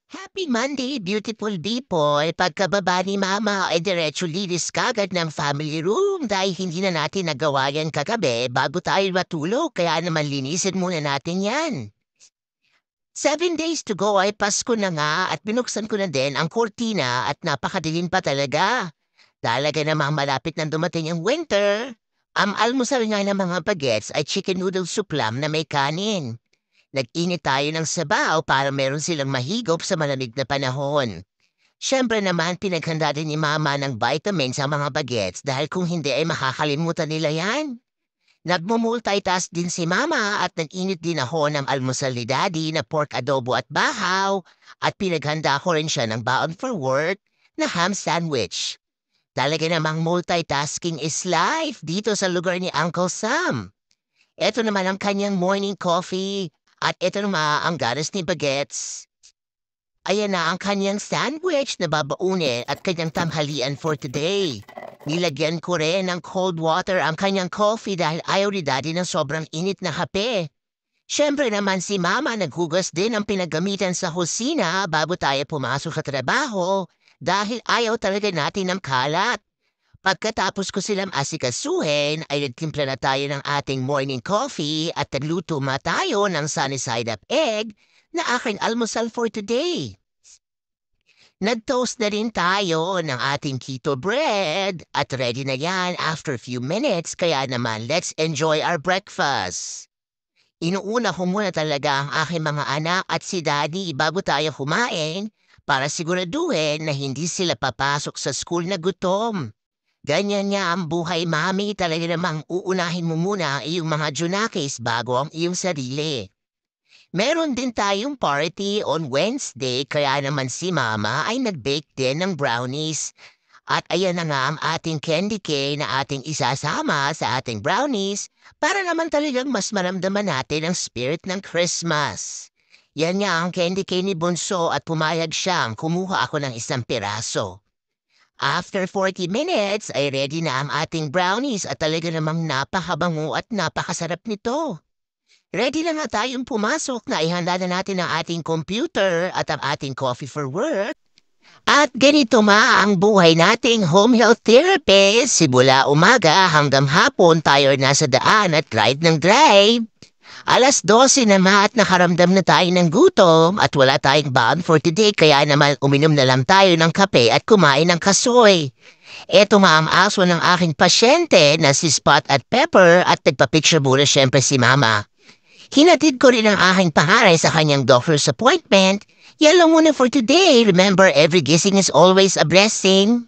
Happy Monday, beautiful people! Pagkababa ni Mama ay diretso lilis kagad ng family room dahil hindi na natin nagawa yan kagabi bago tayo matulog kaya naman linisin muna natin yan. 7 days to go ay Pasko na nga at binuksan ko na din ang kurtina at napakadilim pa talaga. Talaga namang malapit na dumating ang winter. Ang almusal nga ng mga bagets ay chicken noodle soup lang na may kanin. Nag-init tayo ng sabaw para meron silang mahigop sa malamig na panahon. Siyempre naman pinaghanda din ni Mama ng vitamins sa mga bagets dahil kung hindi ay makakalimutan nila yan. Nagmumultitask din si Mama at nag-init din ako ng almusal ni Daddy na pork adobo at bahaw at pinaghanda ko rin siya ng baon for work na ham sandwich. Talaga namang multitasking is life dito sa lugar ni Uncle Sam. Ito naman ang kanyang morning coffee at ito naman ang ganas ni Bagets. Ayan na ang kanyang sandwich na babaunin at kanyang tanghalian for today. Nilagyan ko rin ng cold water ang kanyang coffee dahil ayaw ni Daddy ng sobrang init na kape. Siyempre naman si Mama naghugas din ang pinagamitan sa kusina bago tayo pumasok sa trabaho dahil ayaw talaga natin ng kalat. Pagkatapos ko silang asikasuhin, ay nagtimpla na tayo ng ating morning coffee at nagluto ma tayo ng sunny side up egg na aking almusal for today. Nag-toast na rin tayo ng ating keto bread at ready na yan after few minutes kaya naman let's enjoy our breakfast. Inuuna ko muna talaga ang aking mga anak at si Daddy bago tayo kumain para siguraduhin na hindi sila papasok sa school na gutom. Ganyan nga ang buhay, Mami. Talaga namang uunahin mo muna ang iyong mga junakis bago ang iyong sarili. Meron din tayong party on Wednesday kaya naman si Mama ay nag-bake din ng brownies. At ayan na nga ang ating candy cane na ating isasama sa ating brownies para naman talagang mas maramdaman natin ang spirit ng Christmas. Yan nga ang candy cane ni Bunso at pumayag siyang kumuha ako ng isang piraso. After 40 minutes ay ready na ang ating brownies at talaga namang napakabango at napakasarap nito. Ready na nga tayong pumasok na ihanda na natin ang ating computer at ang ating coffee for work. At ganito ang buhay nating home health therapist. Simula umaga hanggang hapon tayo nasa daan at drive ng drive. 12:00 na at nakaramdam na tayo ng gutom at wala tayong baon for today kaya naman uminom na lang tayo ng kape at kumain ng kasoy. Eto nga ang aso ng aking pasyente na si Spot at Pepper at nagpa-picture muna syempre si Mama. Hinatid ko rin ang aking pangaray sa kanyang doctor's appointment. Yan lang muna for today. Remember, every gising is always a blessing.